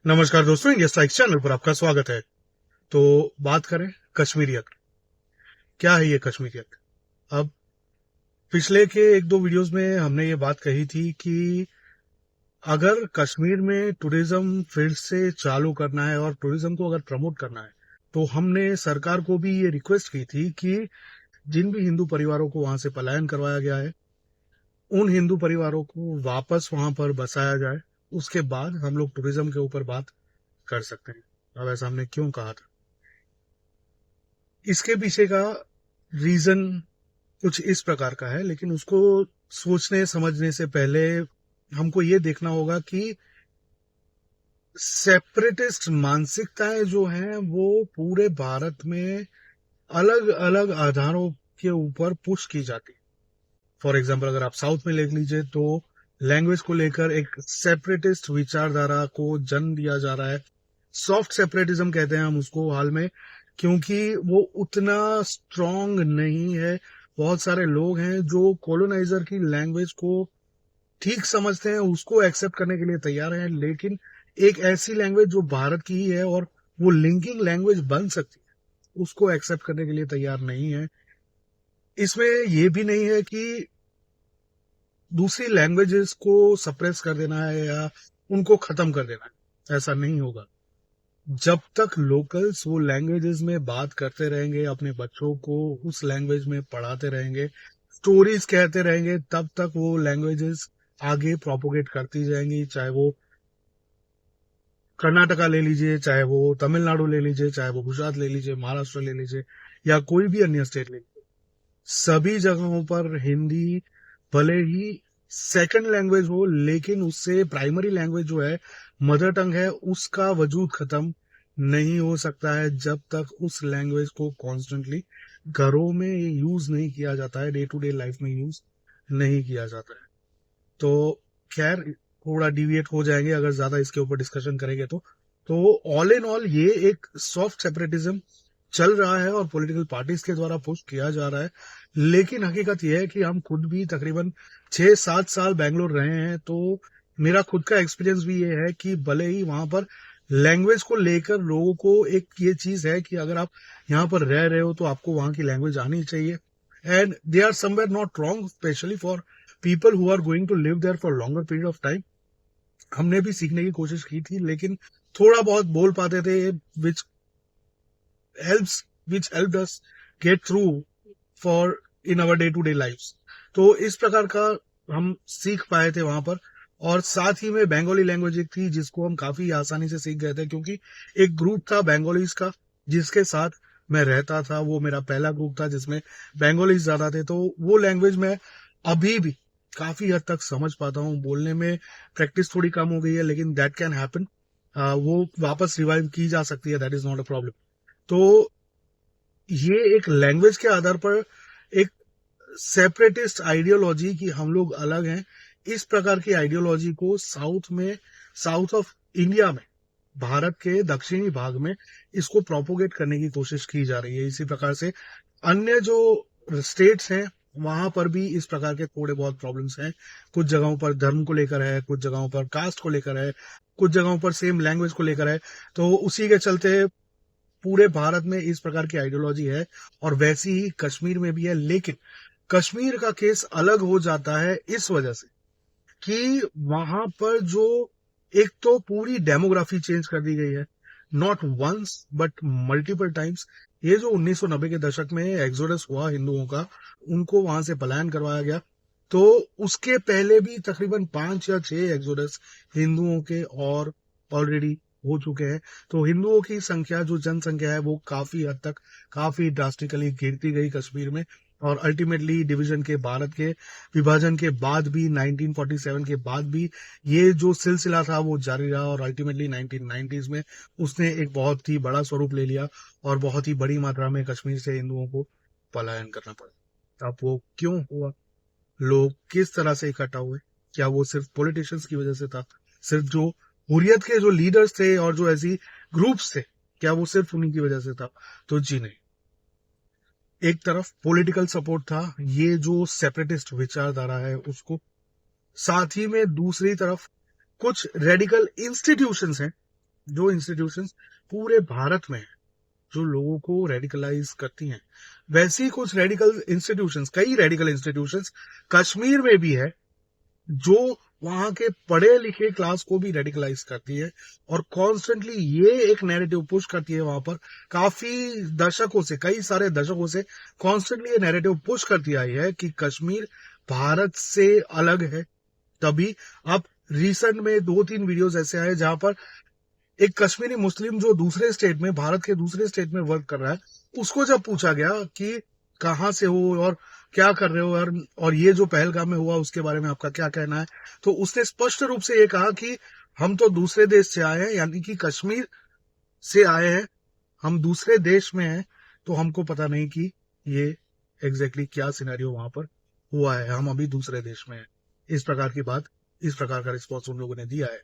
नमस्कार दोस्तों, India strike channel पर आपका स्वागत है। तो बात करें कश्मीरियत। क्या है ये कश्मीरियत? अब पिछले के एक दो वीडियोस में हमने ये बात कही थी कि अगर कश्मीर में टूरिज्म फिर से चालू करना है और टूरिज्म को अगर प्रमोट करना है तो हमने सरकार को भी ये रिक्वेस्ट की थी कि जिन भी हिंदू परिवारों को वहां से पलायन करवाया गया है उन हिंदू परिवारों को वापस वहां पर बसाया जाए। उसके बाद हम लोग टूरिज्म के ऊपर बात कर सकते हैं। अब ऐसा हमने क्यों कहा था? इसके पीछे का रीजन कुछ इस प्रकार का है, लेकिन उसको सोचने समझने से पहले हमको ये देखना होगा कि सेपरेटिस्ट मानसिकताएं जो हैं वो पूरे भारत में अलग अलग आधारों के ऊपर पुश की जाती है। फॉर एग्जाम्पल, अगर आप साउथ में देख लीजिए तो लैंग्वेज को लेकर एक सेपरेटिस्ट विचारधारा को जन्म दिया जा रहा है। सॉफ्ट सेपरेटिज्म कहते हैं हम उसको हाल में, क्योंकि वो उतना स्ट्रांग नहीं है। बहुत सारे लोग हैं जो कॉलोनाइजर की लैंग्वेज को ठीक समझते हैं, उसको एक्सेप्ट करने के लिए तैयार हैं, लेकिन एक ऐसी लैंग्वेज जो भारत की ही है और वो लिंकिंग लैंग्वेज बन सकती है, उसको एक्सेप्ट करने के लिए तैयार नहीं है। इसमें ये भी नहीं है कि दूसरी लैंग्वेजेस को सप्रेस कर देना है या उनको खत्म कर देना है। ऐसा नहीं होगा। जब तक लोकल्स वो लैंग्वेजेस में बात करते रहेंगे, अपने बच्चों को उस लैंग्वेज में पढ़ाते रहेंगे, स्टोरीज कहते रहेंगे, तब तक वो लैंग्वेजेस आगे प्रोपोगेट करती जाएंगी। चाहे वो कर्नाटका ले लीजिए, चाहे वो तमिलनाडु ले लीजिए, चाहे वो गुजरात ले लीजिए, महाराष्ट्र ले लीजिए या कोई भी अन्य स्टेट ले लीजिए, सभी जगहों पर हिंदी भले ही सेकंड लैंग्वेज हो, लेकिन उससे प्राइमरी लैंग्वेज जो है, मदर टंग है, उसका वजूद खत्म नहीं हो सकता है जब तक उस लैंग्वेज को कॉन्स्टेंटली घरों में यूज नहीं किया जाता है, डे टू डे लाइफ में यूज नहीं किया जाता है। तो खैर, थोड़ा डिविएट हो जाएंगे अगर ज्यादा इसके ऊपर डिस्कशन करेंगे तो ऑल इन ऑल ये एक सॉफ्ट सेपरेटिज्म चल रहा है और पॉलिटिकल पार्टीज के द्वारा पुश किया जा रहा है। लेकिन हकीकत यह है कि हम खुद भी तकरीबन 6-7 साल बेंगलोर रहे हैं, तो मेरा खुद का एक्सपीरियंस भी ये है कि भले ही वहां पर लैंग्वेज को लेकर लोगों को एक ये चीज है कि अगर आप यहाँ पर रह रहे हो तो आपको वहां की लैंग्वेज आनी चाहिए, and they are somewhere not wrong, especially for people who are going to live there for longer period of time. हमने भी सीखने की कोशिश की थी, लेकिन थोड़ा बहुत बोल पाते थे, विच helps which helped us get through for in our day to day lives। तो इस प्रकार का हम सीख पाए थे वहां पर। और साथ ही में बंगाली लैंग्वेज एक थी जिसको हम काफी आसानी से सीख गए थे, क्योंकि एक ग्रुप था बंगालीज का जिसके साथ मैं रहता था। वो मेरा पहला ग्रुप था जिसमें बंगालीज ज्यादा थे, तो वो लैंग्वेज में अभी भी काफी हद तक समझ पाता हूँ। बोलने में प्रैक्टिस थोड़ी कम हो गई है, लेकिन दैट कैन हैपन। वो वापस रिवाइव की जा सकती है, that is not a problem. तो ये एक लैंग्वेज के आधार पर एक सेपरेटिस्ट आइडियोलॉजी की हम लोग अलग हैं, इस प्रकार की आइडियोलॉजी को साउथ ऑफ इंडिया में, भारत के दक्षिणी भाग में इसको प्रोपोगेट करने की कोशिश की जा रही है। इसी प्रकार से अन्य जो स्टेट्स हैं वहां पर भी इस प्रकार के थोड़े बहुत प्रॉब्लम्स हैं। कुछ जगहों पर धर्म को लेकर है, कुछ जगहों पर कास्ट को लेकर है, कुछ जगहों पर सेम लैंग्वेज को लेकर है। तो उसी के चलते पूरे भारत में इस प्रकार की आइडियोलॉजी है और वैसी ही कश्मीर में भी है। लेकिन कश्मीर का केस अलग हो जाता है इस वजह से कि वहां पर जो एक तो पूरी डेमोग्राफी चेंज कर दी गई है, not once but multiple times. ये जो 1990 के दशक में एक्सोडस हुआ हिंदुओं का, उनको वहां से पलायन करवाया गया, तो उसके पहले भी तकरीबन 5 या 6 एक्सोडस हिंदुओं के और ऑलरेडी हो चुके हैं। तो हिंदुओं की संख्या, जो जनसंख्या है, वो काफी हद तक काफी ड्रास्टिकली गिरती गई कश्मीर में। और अल्टीमेटली डिवीजन के, भारत के विभाजन के बाद भी, 1947 के बाद भी ये जो सिलसिला था वो जारी रहा और अल्टीमेटली 1990s में उसने एक बहुत ही बड़ा स्वरूप ले लिया और बहुत ही बड़ी मात्रा में कश्मीर से हिंदुओं को पलायन करना पड़ा। अब वो क्यों हुआ, लोग किस तरह से इकट्ठा हुए, क्या वो सिर्फ पॉलिटिशियंस की वजह से था? सिर्फ जो हुर्रियत के जो लीडर्स थे और जो ऐसी ग्रुप्स थे, क्या वो सिर्फ उन्हीं की वजह से था? तो जी नहीं। एक तरफ पॉलिटिकल सपोर्ट था, ये जो सेपरेटिस्ट विचारधारा है उसको, साथ ही में दूसरी तरफ कुछ रेडिकल इंस्टीट्यूशंस हैं जो इंस्टीट्यूशंस पूरे भारत में है, जो लोगों को रेडिकलाइज करती हैं, वैसी कुछ रेडिकल इंस्टीट्यूशंस, कई रेडिकल इंस्टीट्यूशंस कश्मीर में भी है, जो वहां के पढ़े लिखे क्लास को भी रेडिकलाइज करती है और कॉन्स्टेंटली ये एक नैरेटिव पुश करती है। वहां पर काफी दशकों से, कई सारे दशकों से कॉन्स्टेंटली ये नैरेटिव पुश करती आई है कि कश्मीर भारत से अलग है। तभी अब रिसेंट में 2-3 वीडियोस ऐसे आए जहां पर एक कश्मीरी मुस्लिम जो दूसरे स्टेट में, भारत के दूसरे स्टेट में वर्क कर रहा है, उसको जब पूछा गया कि कहाँ से हो और क्या कर रहे हो, और ये जो पहलगाम में हुआ उसके बारे में आपका क्या कहना है, तो उसने स्पष्ट रूप से ये कहा कि हम तो दूसरे देश से आए हैं, यानी कि कश्मीर से आए हैं, हम दूसरे देश में हैं, तो हमको पता नहीं कि ये एग्जैक्टली क्या सिनेरियो वहां पर हुआ है, हम अभी दूसरे देश में हैं। इस प्रकार की बात, इस प्रकार का रिस्पॉन्स उन लोगों ने दिया है।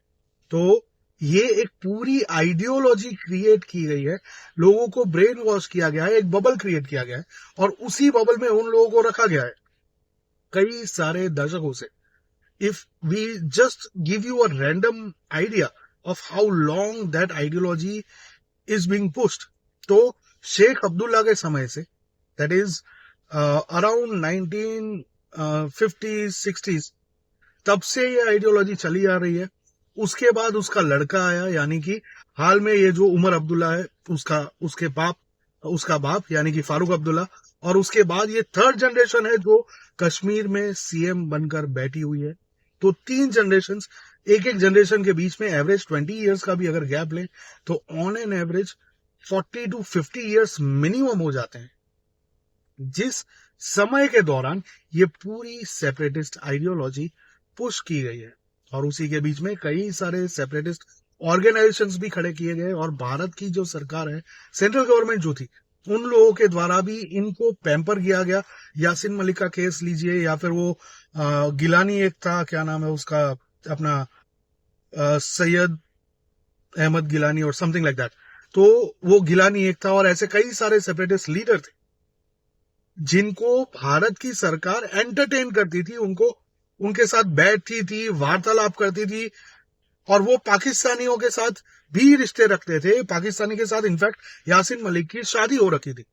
तो ये एक पूरी आइडियोलॉजी क्रिएट की गई है, लोगों को ब्रेन वॉश किया गया है, एक बबल क्रिएट किया गया है और उसी बबल में उन लोगों को रखा गया है कई सारे दशकों से। If we just give you a random idea of how long that ideology is being pushed, तो शेख अब्दुल्ला के समय से, दैट इज अराउंड 1950-60s, तब से ये आइडियोलॉजी चली आ रही है। उसके बाद उसका लड़का आया, यानी कि हाल में ये जो उमर अब्दुल्ला है, उसका बाप यानी कि फारूक अब्दुल्ला, और उसके बाद ये थर्ड जनरेशन है जो कश्मीर में सीएम बनकर बैठी हुई है। तो 3 जनरेशन, एक जनरेशन के बीच में एवरेज 20 इयर्स का भी अगर गैप लें तो on an average 40 to 50 years minimum हो जाते हैं, जिस समय के दौरान ये पूरी सेपरेटिस्ट आइडियोलॉजी पुश की गई है। और उसी के बीच में कई सारे सेपरेटिस्ट ऑर्गेनाइजेशंस भी खड़े किए गए और भारत की जो सरकार है, सेंट्रल गवर्नमेंट जो थी, उन लोगों के द्वारा भी इनको पैम्पर किया गया। यासिन मलिक का केस लीजिए, या फिर वो गिलानी एक था, क्या नाम है उसका, अपना सैयद अहमद गिलानी और समथिंग लाइक दैट, तो वो गिलानी एक था, और ऐसे कई सारे सेपरेटिस्ट लीडर थे जिनको भारत की सरकार एंटरटेन करती थी, उनके साथ बैठती थी, वार्तालाप करती थी, और वो पाकिस्तानियों के साथ भी रिश्ते रखते थे। पाकिस्तानी के साथ इनफैक्ट यासिन मलिक की शादी हो रखी थी,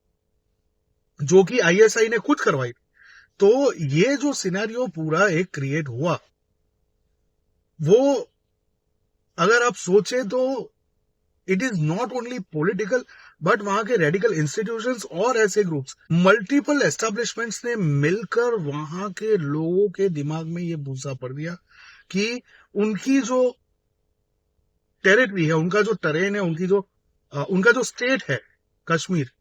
जो कि आईएसआई ने खुद करवाई। तो ये जो सिनेरियो पूरा एक क्रिएट हुआ, वो अगर आप सोचें तो it is not only political, but वहां के रेडिकल इंस्टीट्यूशंस और ऐसे ग्रुप्स, मल्टीपल एस्टेब्लिशमेंट्स ने मिलकर वहां के लोगों के दिमाग में ये भूसा पड़ दिया कि उनकी जो टेरिटरी है, उनका जो टरेन है, उनका जो स्टेट है कश्मीर,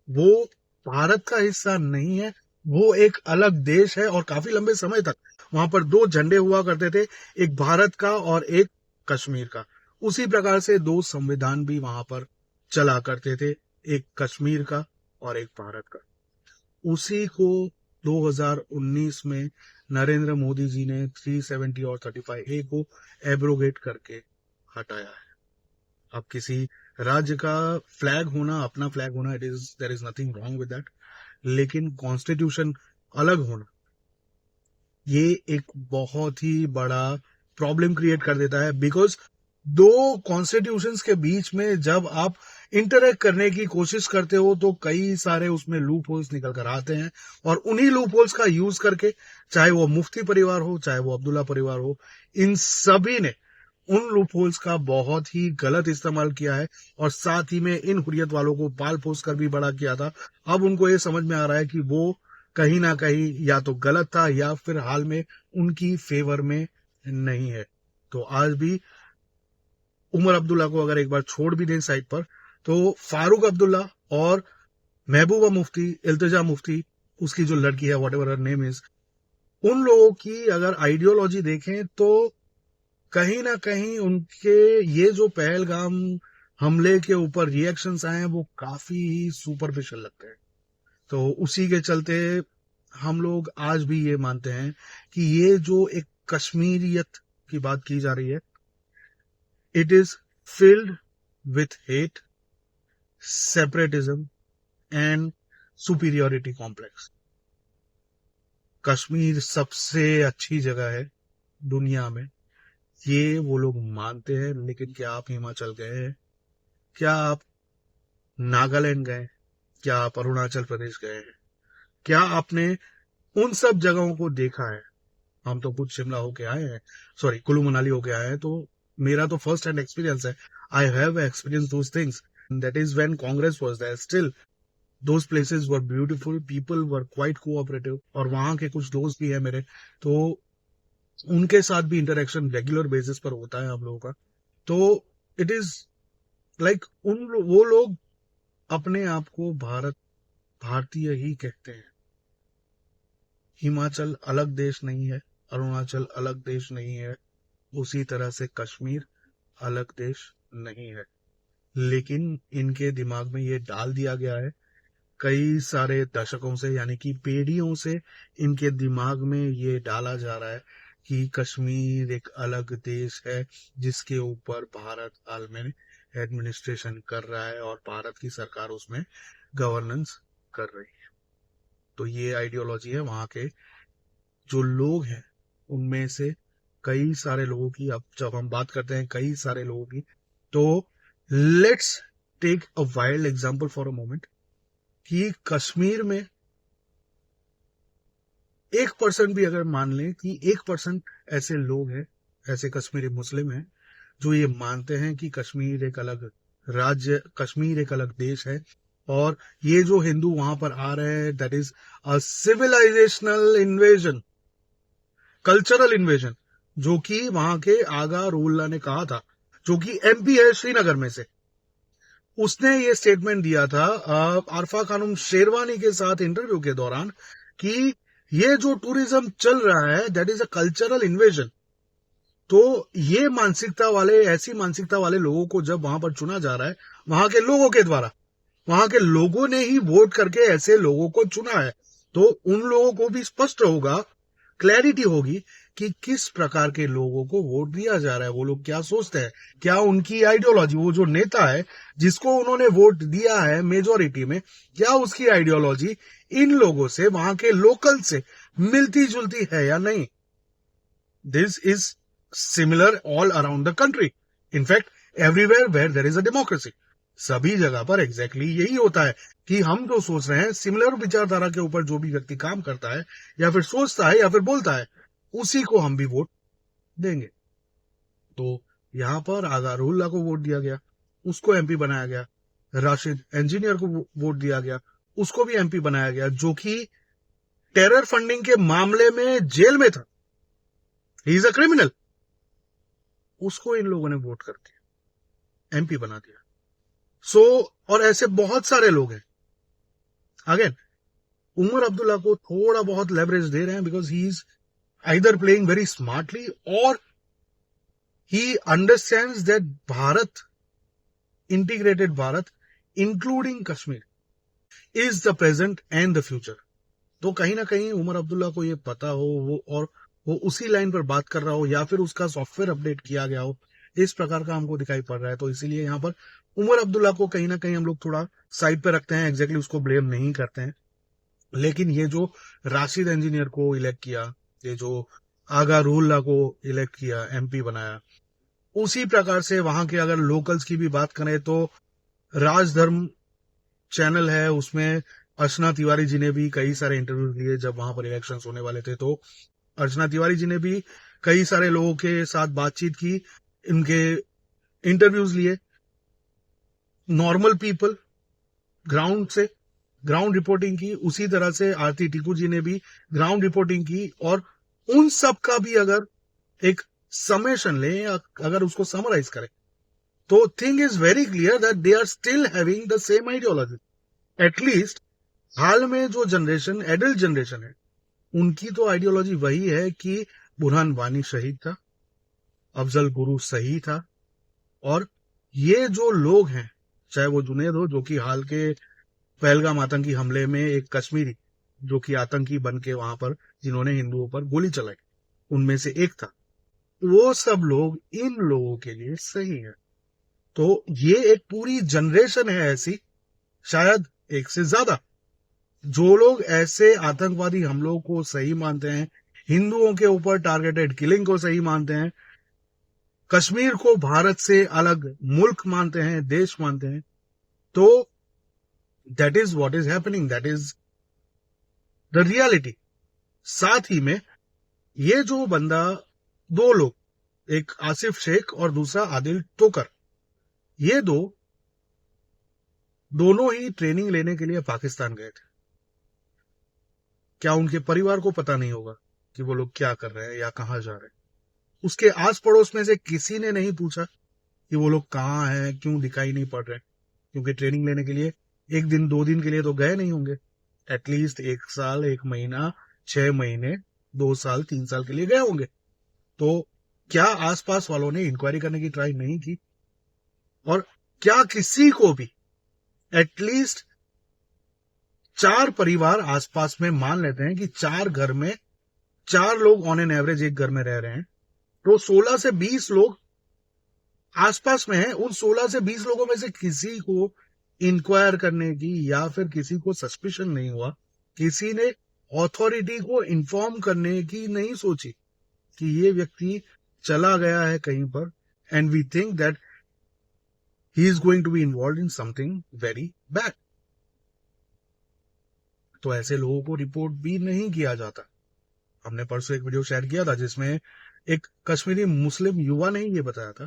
वो भारत का हिस्सा नहीं है, वो एक अलग देश है। और काफी लंबे समय तक वहां पर 2 झंडे हुआ करते थे, एक भारत का और एक कश्मीर का। उसी प्रकार से 2 संविधान भी वहां पर चला करते थे, एक कश्मीर का और एक भारत का। उसी को 2019 में नरेंद्र मोदी जी ने 370 और 35A को एब्रोगेट करके हटाया है। अब किसी राज्य का फ्लैग होना, अपना फ्लैग होना, there is nothing wrong with that, लेकिन कॉन्स्टिट्यूशन अलग होना, ये एक बहुत ही बड़ा प्रॉब्लम क्रिएट कर देता है। बिकॉज 2 कॉन्स्टिट्यूशंस के बीच में जब आप इंटरेक्ट करने की कोशिश करते हो तो कई सारे उसमें लूप होल्स निकल कर आते हैं, और उन्हीं लूप होल्स का यूज करके, चाहे वो मुफ्ती परिवार हो, चाहे वो अब्दुल्ला परिवार हो, इन सभी ने उन लूप होल्स का बहुत ही गलत इस्तेमाल किया है, और साथ ही में इन हुर्रियत वालों को पाल पोस कर भी बड़ा किया था। अब उनको ये समझ में आ रहा है कि वो कहीं ना कहीं या तो गलत था या फिर हाल में उनकी फेवर में नहीं है। तो आज भी उमर अब्दुल्ला को अगर एक बार छोड़ भी दें साइड पर, तो फारूक अब्दुल्ला और महबूबा मुफ्ती, इल्तिजा मुफ्ती, उसकी जो लड़की है, व्हाटएवर हर नेम इज, उन लोगों की अगर आइडियोलॉजी देखें तो कहीं ना कहीं उनके ये जो पहलगाम हमले के ऊपर रिएक्शंस आए हैं वो काफी ही सुपरफिशियल लगते हैं। तो उसी के चलते हम लोग आज भी ये मानते हैं कि ये जो एक कश्मीरियत की बात की जा रही है, it is filled with hate, separatism and superiority complex. Kashmir सबसे अच्छी जगह है दुनिया में ये वो लोग मानते हैं। लेकिन क्या आप हिमाचल गए हैं? क्या आप नागालैंड गए? क्या आप अरुणाचल प्रदेश गए हैं? क्या आपने उन सब जगहों को देखा है? हम तो खुद शिमला होके आए हैं, सॉरी कुल्लू मनाली होके आए हैं, तो मेरा तो फर्स्ट हैंड एक्सपीरियंस है। I have experience those things, that is when Congress was there. Still those places were beautiful, people were quite cooperative, और वहां के कुछ दोस्त भी है मेरे, तो उनके साथ भी इंटरेक्शन रेगुलर बेसिस पर होता है हम लोगों का। तो इट इज लाइक वो लोग अपने आप को भारतीय ही कहते हैं। हिमाचल अलग देश नहीं है, अरुणाचल अलग देश नहीं है, उसी तरह से कश्मीर अलग देश नहीं है। लेकिन इनके दिमाग में ये डाल दिया गया है कई सारे दशकों से, यानी कि पीढ़ियों से इनके दिमाग में ये डाला जा रहा है कि कश्मीर एक अलग देश है जिसके ऊपर भारत हाल में एडमिनिस्ट्रेशन कर रहा है और भारत की सरकार उसमें गवर्नेंस कर रही है। तो ये आइडियोलॉजी है वहां के जो लोग हैं उनमें से कई सारे लोगों की। अब जब हम बात करते हैं कई सारे लोगों की, तो let's take a wild example for a moment कि कश्मीर में 1% भी अगर मान लें कि 1% ऐसे लोग हैं, ऐसे कश्मीरी मुस्लिम हैं जो ये मानते हैं कि कश्मीर एक अलग राज्य, कश्मीर एक अलग देश है, और ये जो हिंदू वहां पर आ रहे हैं that is a civilisational invasion, cultural invasion, जो कि वहां के आगा रूल्ला ने कहा था, जो कि एमपी है श्रीनगर में से। उसने ये स्टेटमेंट दिया था आरफा खानम शेरवानी के साथ इंटरव्यू के दौरान कि ये जो टूरिज्म चल रहा है that is a cultural invasion. तो ये मानसिकता वाले, ऐसी मानसिकता वाले लोगों को जब वहां पर चुना जा रहा है, वहां के लोगों के द्वारा, वहां के लोगों ने ही वोट करके ऐसे लोगों को चुना है, तो उन लोगों को भी स्पष्ट होगा, क्लैरिटी होगी कि किस प्रकार के लोगों को वोट दिया जा रहा है, वो लोग क्या सोचते हैं, क्या उनकी आइडियोलॉजी, वो जो नेता है जिसको उन्होंने वोट दिया है मेजोरिटी में, क्या उसकी आइडियोलॉजी इन लोगों से, वहां के लोकल से मिलती जुलती है या नहीं। This is similar all around the country, in fact everywhere where there is a democracy. सभी जगह पर एग्जैक्टली यही होता है कि हम जो सोच रहे हैं, सिमिलर विचारधारा के ऊपर जो भी व्यक्ति काम करता है या फिर सोचता है या फिर बोलता है, उसी को हम भी वोट देंगे। तो यहां पर आगारुल्ला को वोट दिया गया, उसको एमपी बनाया गया। राशिद इंजीनियर को वोट दिया गया, उसको भी एमपी बनाया गया, जो कि टेरर फंडिंग के मामले में जेल में था, ही इज अ क्रिमिनल। उसको इन लोगों ने वोट करके एमपी बना दिया। और ऐसे बहुत सारे लोग हैं। अगेन उमर अब्दुल्ला को थोड़ा बहुत लेवरेज दे रहे हैं because he is either playing very smartly और he understands that Bharat, integrated Bharat including Kashmir is the present and the future. तो कहीं ना कहीं उमर अब्दुल्ला को ये पता हो, वो उसी लाइन पर बात कर रहा हो, या फिर उसका सॉफ्टवेयर अपडेट किया गया हो, इस प्रकार का हमको दिखाई पड़ रहा है। तो इसीलिए यहाँ पर उमर अब्दुल्ला को कहीं ना कहीं हम लोग थोड़ा साइड पे रखते हैं, एग्जैक्टली उसको ब्लेम नहीं करते हैं। लेकिन ये जो राशिद इंजीनियर को इलेक्ट किया, ये जो आगा रूल्ला को इलेक्ट किया, एमपी बनाया, उसी प्रकार से वहां के अगर लोकल्स की भी बात करें तो राजधर्म चैनल है, उसमें अर्चना तिवारी जी ने भी कई सारे इंटरव्यू लिए जब वहां पर इलेक्शन होने वाले थे। तो अर्चना तिवारी जी ने भी कई सारे लोगों के साथ बातचीत की, इनके इंटरव्यूज लिए, नॉर्मल पीपल, ग्राउंड से ग्राउंड रिपोर्टिंग की। उसी तरह से आरती टीकू जी ने भी ग्राउंड रिपोर्टिंग की, और उन सब का भी अगर एक समेशन ले, अगर उसको समराइज करें, तो thing is very clear that they are still having the same ideology. At least हाल में जो जनरेशन, एडल्ट जनरेशन है, उनकी तो आइडियोलॉजी वही है कि बुरहान वानी शहीद था, अफजल गुरु सही था, और ये जो लोग हैं, चाहे वो जुनेद हो जो कि हाल के पहलगाम आतंकी हमले में एक कश्मीरी जो कि आतंकी बन के वहां पर जिन्होंने हिंदुओं पर गोली चलाई, उनमें से एक था, वो सब लोग इन लोगों के लिए सही है। तो ये एक पूरी जनरेशन है ऐसी, शायद एक से ज्यादा, जो लोग ऐसे आतंकवादी हमलों को सही मानते हैं, हिंदुओं के ऊपर टारगेटेड किलिंग को सही मानते हैं, कश्मीर को भारत से अलग मुल्क मानते हैं, देश मानते हैं, तो that is what is happening, that is the reality. साथ ही में ये जो बंदा, दो लोग, एक आसिफ शेख और दूसरा आदिल टोकर, ये दोनों ही ट्रेनिंग लेने के लिए पाकिस्तान गए थे। क्या उनके परिवार को पता नहीं होगा कि वो लोग क्या कर रहे हैं या कहां जा रहे हैं? उसके आस पड़ोस में से किसी ने नहीं पूछा कि वो लोग कहाँ हैं, क्यों दिखाई नहीं पड़ रहे? क्योंकि ट्रेनिंग लेने के लिए एक दिन 2 दिन के लिए तो गए नहीं होंगे, एटलीस्ट 1 साल, 1 महीना, 6 महीने, 2 साल, 3 साल के लिए गए होंगे। तो क्या आसपास वालों ने इंक्वायरी करने की ट्राई नहीं की? और क्या किसी को भी एटलीस्ट 4 परिवार आसपास में, मान लेते हैं कि 4 घर में 4 लोग ऑन एन एवरेज एक घर में रह रहे हैं, तो 16 से 20 लोग आसपास में हैं। उन 16 से 20 लोगों में से किसी को इंक्वायर करने की या फिर किसी को सस्पिशन नहीं हुआ, किसी ने अथॉरिटी को इन्फॉर्म करने की नहीं सोची कि ये व्यक्ति चला गया है कहीं पर, and we think that he is going to be involve in something very bad. तो ऐसे लोगों को रिपोर्ट भी नहीं किया जाता। हमने परसों एक वीडियो शेयर किया था जिसमें एक कश्मीरी मुस्लिम युवा ने ये बताया था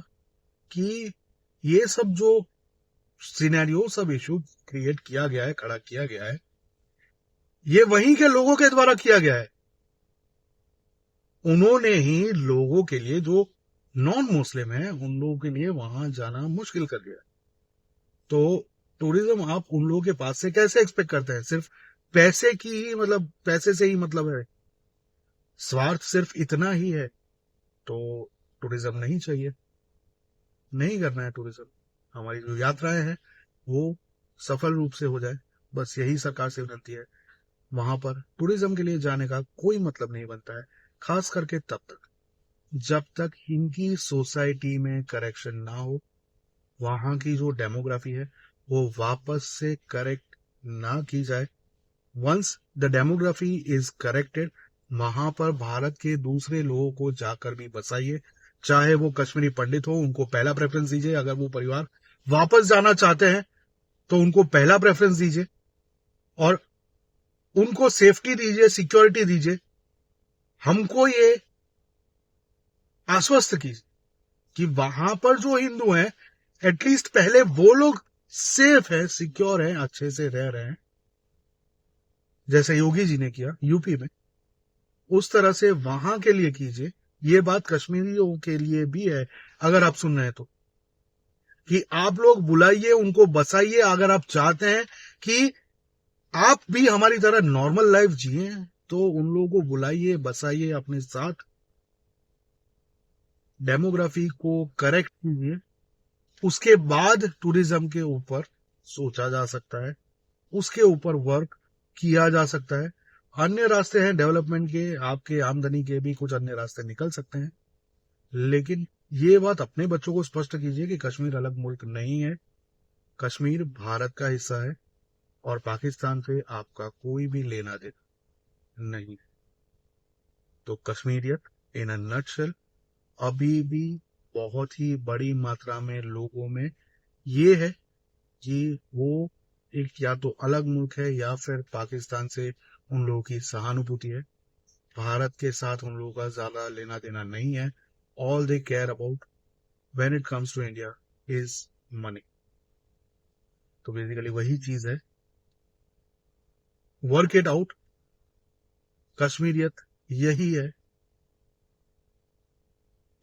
कि ये सब जो सिनेरियो, सब इशू क्रिएट किया गया है, खड़ा किया गया है, ये वहीं के लोगों के द्वारा किया गया है। उन्होंने ही लोगों के लिए, जो नॉन मुस्लिम है, उन लोगों के लिए वहां जाना मुश्किल कर दिया। तो टूरिज्म आप उन लोगों के पास से कैसे एक्सपेक्ट करते हैं? सिर्फ पैसे की ही, मतलब पैसे से ही मतलब है, स्वार्थ सिर्फ इतना ही है, तो टूरिज्म नहीं चाहिए, नहीं करना है टूरिज्म। हमारी जो यात्राएं हैं वो सफल रूप से हो जाए, बस यही सरकार से विनती है। वहां पर टूरिज्म के लिए जाने का कोई मतलब नहीं बनता है, खास करके तब तक जब तक इनकी सोसाइटी में करेक्शन ना हो, वहां की जो डेमोग्राफी है वो वापस से करेक्ट ना की जाए। Once the demography is corrected, वहां पर भारत के दूसरे लोगों को जाकर भी बसाइए, चाहे वो कश्मीरी पंडित हो, उनको पहला प्रेफरेंस दीजिए। अगर वो परिवार वापस जाना चाहते हैं तो उनको पहला प्रेफरेंस दीजिए और उनको सेफ्टी दीजिए, सिक्योरिटी दीजिए। हमको ये आश्वस्त कीजिए कि वहां पर जो हिंदू हैं, एटलीस्ट पहले वो लोग सेफ है, सिक्योर है, अच्छे से रह रहे हैं, जैसे योगी जी ने किया यूपी में, उस तरह से वहां के लिए कीजिए। ये बात कश्मीरियों के लिए भी है, अगर आप सुन रहे हैं तो, कि आप लोग बुलाइए, उनको बसाइए। अगर आप चाहते हैं कि आप भी हमारी तरह नॉर्मल लाइफ जिए, तो उन लोगों को बुलाइए, बसाइए अपने साथ, डेमोग्राफी को करेक्ट कीजिए। उसके बाद टूरिज्म के ऊपर सोचा जा सकता है, उसके ऊपर वर्क किया जा सकता है। अन्य रास्ते हैं डेवलपमेंट के, आपके आमदनी के भी कुछ अन्य रास्ते निकल सकते हैं, लेकिन ये बात अपने बच्चों को स्पष्ट कीजिए कि कश्मीर अलग मुल्क नहीं है, कश्मीर भारत का हिस्सा है और पाकिस्तान से आपका कोई भी लेना देना नहीं। तो कश्मीरियत इन अ नटशेल अभी भी बहुत ही बड़ी मात्रा में लोगों में ये है कि वो एक या तो अलग मुल्क है या फिर पाकिस्तान से उन लोगों की सहानुभूति है। भारत के साथ उन लोगों का ज्यादा लेना देना नहीं है। All they care about when it comes to India is money. तो बेसिकली वही चीज है, वर्क इट आउट। कश्मीरियत यही है।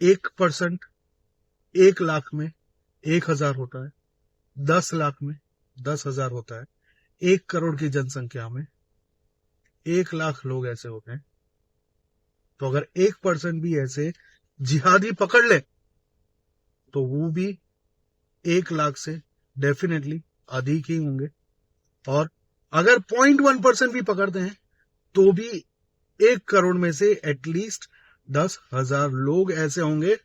1% 1 लाख में 1,000 होता है, 10 लाख में 10,000 होता है, 1 करोड़ की जनसंख्या में 1 लाख लोग ऐसे होते हैं। तो अगर 1% भी ऐसे जिहादी पकड़ ले तो वो भी 1 लाख से डेफिनेटली अधिक ही होंगे। और अगर 0.1% भी पकड़ते हैं तो भी 1 करोड़ में से एटलीस्ट 10,000 लोग ऐसे होंगे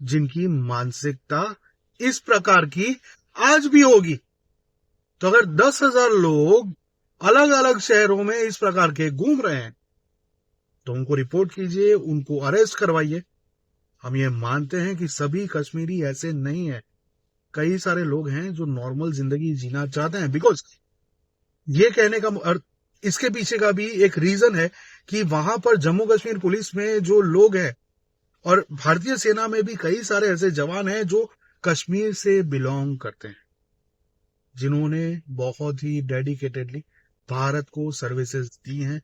जिनकी मानसिकता इस प्रकार की आज भी होगी। तो अगर 10,000 लोग अलग अलग शहरों में इस प्रकार के घूम रहे हैं तो उनको रिपोर्ट कीजिए, उनको अरेस्ट करवाइए। हम ये मानते हैं कि सभी कश्मीरी ऐसे नहीं है। कई सारे लोग हैं जो नॉर्मल जिंदगी जीना चाहते हैं। बिकॉज ये कहने का अर्थ, इसके पीछे का भी एक रीजन है कि वहां पर जम्मू कश्मीर पुलिस में जो लोग हैं और भारतीय सेना में भी कई सारे ऐसे जवान हैं जो कश्मीर से बिलोंग करते हैं, जिन्होंने बहुत ही डेडिकेटेडली भारत को सर्विसेज दी हैं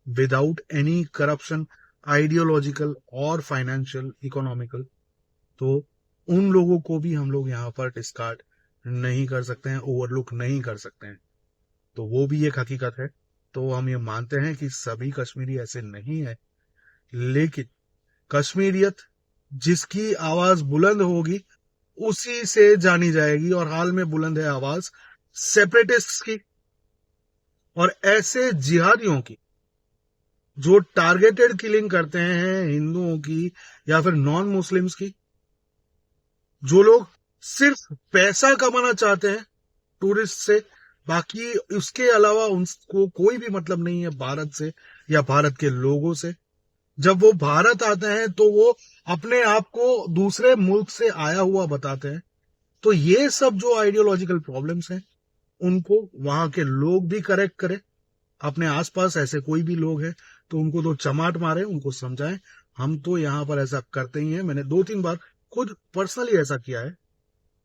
विदाउट एनी करप्शन, आइडियोलॉजिकल और फाइनेंशियल, इकोनॉमिकल। तो उन लोगों को भी हम लोग यहाँ पर डिस्कार्ड नहीं कर सकते हैं, ओवरलुक नहीं कर सकते हैं। तो वो भी एक हकीकत है। तो हम ये मानते हैं कि सभी कश्मीरी ऐसे नहीं है, लेकिन कश्मीरियत जिसकी आवाज बुलंद होगी उसी से जानी जाएगी। और हाल में बुलंद है आवाज सेपरेटिस्ट की और ऐसे जिहादियों की जो टारगेटेड किलिंग करते हैं हिंदुओं की या फिर नॉन मुस्लिम्स की, जो लोग सिर्फ पैसा कमाना चाहते हैं टूरिस्ट से, बाकी उसके अलावा उनको कोई भी मतलब नहीं है भारत से या भारत के लोगों से। जब वो भारत आते हैं तो वो अपने आप को दूसरे मुल्क से आया हुआ बताते हैं। तो ये सब जो आइडियोलॉजिकल प्रॉब्लम्स हैं उनको वहां के लोग भी करेक्ट करें। अपने आसपास ऐसे कोई भी लोग हैं तो उनको तो चमाट मारे, उनको समझाएं। हम तो यहाँ पर ऐसा करते ही हैं। मैंने 2-3 बार खुद पर्सनली ऐसा किया है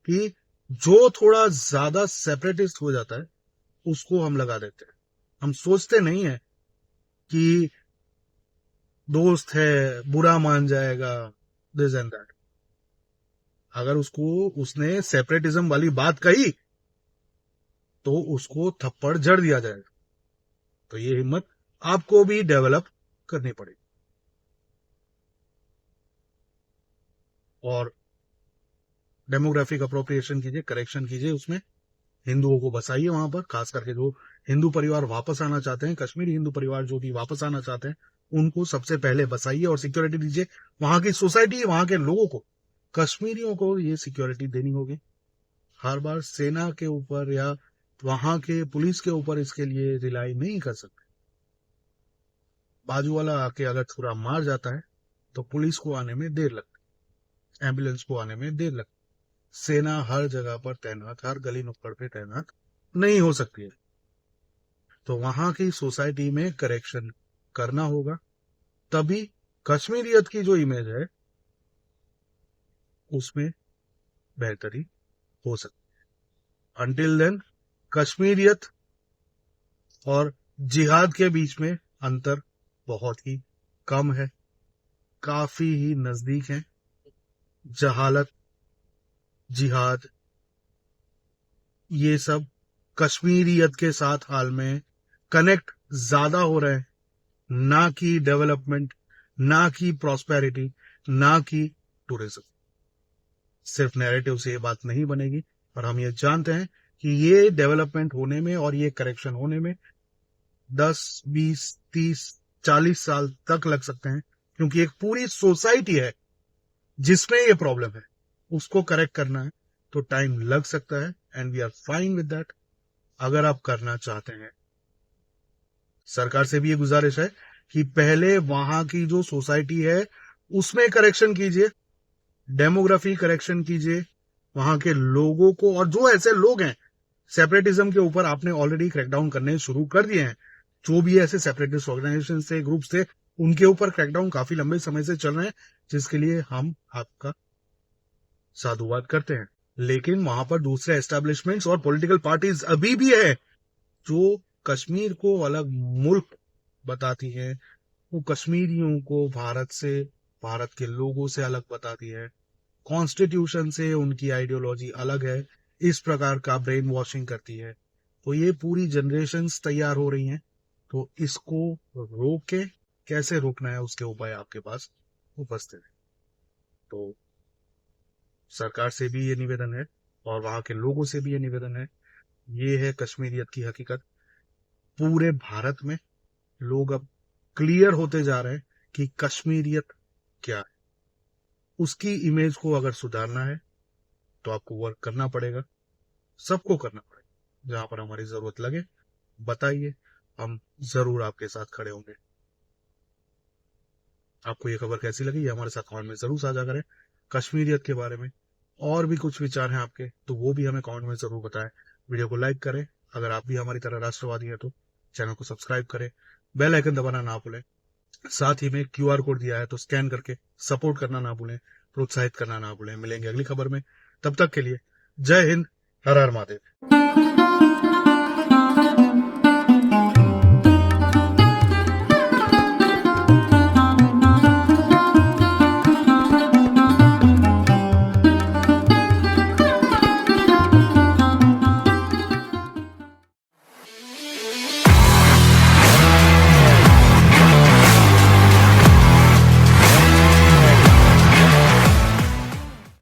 कि जो थोड़ा ज्यादा सेपरेटिस्ट हो जाता है उसको हम लगा देते हैं। हम सोचते नहीं है कि दोस्त है, बुरा मान जाएगा, दिस एंड दैट। अगर उसने सेपरेटिज्म वाली बात कही तो उसको थप्पड़ जड़ दिया जाएगा। तो ये हिम्मत आपको भी डेवलप करनी पड़ेगी। और डेमोग्राफिक अप्रोप्रिएशन कीजिए, करेक्शन कीजिए, उसमें हिंदुओं को बसाइए वहां पर। खास करके जो हिंदू परिवार वापस आना चाहते हैं, कश्मीरी हिंदू परिवार जो भी वापस आना चाहते हैं, उनको सबसे पहले बसाइए और सिक्योरिटी दीजिए। वहां की सोसाइटी, वहां के लोगों को, कश्मीरियों को ये सिक्योरिटी देनी होगी। हर बार सेना के ऊपर या वहां के पुलिस के ऊपर इसके लिए रिलाई नहीं कर सकते। बाजू वाला आके अगर छुरा मार जाता है तो पुलिस को आने में देर लगती है, एम्बुलेंस को आने में देर लगती है। सेना हर जगह पर तैनात, हर गली नुक्कड़ पे तैनात नहीं हो सकती है। तो वहां की सोसाइटी में करेक्शन करना होगा, तभी कश्मीरियत की जो इमेज है उसमें बेहतरी हो सकती है। अंटिल देन कश्मीरियत और जिहाद के बीच में अंतर बहुत ही कम है, काफी ही नजदीक है। जहालत, जिहाद, ये सब कश्मीरियत के साथ हाल में कनेक्ट ज्यादा हो रहे हैं, ना कि डेवलपमेंट, ना कि प्रॉस्पेरिटी, ना कि टूरिज्म। सिर्फ नैरेटिव से ये बात नहीं बनेगी। और हम ये जानते हैं कि ये डेवलपमेंट होने में और ये करेक्शन होने में 10, 20, 30, 40 साल तक लग सकते हैं, क्योंकि एक पूरी सोसाइटी है जिसमें ये प्रॉब्लम है, उसको करेक्ट करना है तो टाइम लग सकता है। And we are fine with that. अगर आप करना चाहते हैं, सरकार से भी ये गुजारिश है कि पहले वहां की जो सोसाइटी है उसमें करेक्शन कीजिए, डेमोग्राफी करेक्शन कीजिए, वहां के लोगों को। और जो ऐसे लोग हैं सेपरेटिज्म के ऊपर, आपने ऑलरेडी क्रैकडाउन करने शुरू कर दिए हैं। जो भी ऐसे सेपरेटिस्ट ऑर्गेनाइजेशन थे, ग्रुप्स थे, उनके ऊपर क्रैकडाउन काफी लंबे समय से चल रहे हैं, जिसके लिए हम आपका साधुवाद करते हैं। लेकिन वहां पर दूसरे एस्टेब्लिशमेंट्स और पॉलिटिकल पार्टीज अभी भी है जो कश्मीर को अलग मुल्क बताती है। वो कश्मीरियों को भारत से, भारत के लोगों से अलग बताती है। कॉन्स्टिट्यूशन से उनकी आइडियोलॉजी अलग है, इस प्रकार का ब्रेन वॉशिंग करती है। तो ये पूरी जनरेशन्स तैयार हो रही हैं। तो इसको रोके, कैसे रोकना है उसके उपाय आपके पास उपस्थित है। तो सरकार से भी ये निवेदन है और वहां के लोगों से भी ये निवेदन है। ये है कश्मीरियत की हकीकत। पूरे भारत में लोग अब क्लियर होते जा रहे हैं कि कश्मीरियत क्या है। उसकी इमेज को अगर सुधारना है तो आपको वर्क करना पड़ेगा, सबको करना पड़ेगा। जहां पर हमारी जरूरत लगे बताइए, हम जरूर आपके साथ खड़े होंगे। आपको ये खबर कैसी लगी, ये हमारे साथ कमेंट में जरूर साझा करें। कश्मीरियत के बारे में और भी कुछ विचार हैं आपके तो वो भी हमें कमेंट में जरूर बताएं। वीडियो को लाइक करें, अगर आप भी हमारी तरह राष्ट्रवादी है तो चैनल को सब्सक्राइब करें, बेल आइकन दबाना ना भूलें। साथ ही में QR कोड दिया है तो स्कैन करके सपोर्ट करना ना भूलें, प्रोत्साहित करना ना भूलें। मिलेंगे अगली खबर में, तब तक के लिए जय हिंद, हर हर महादेव।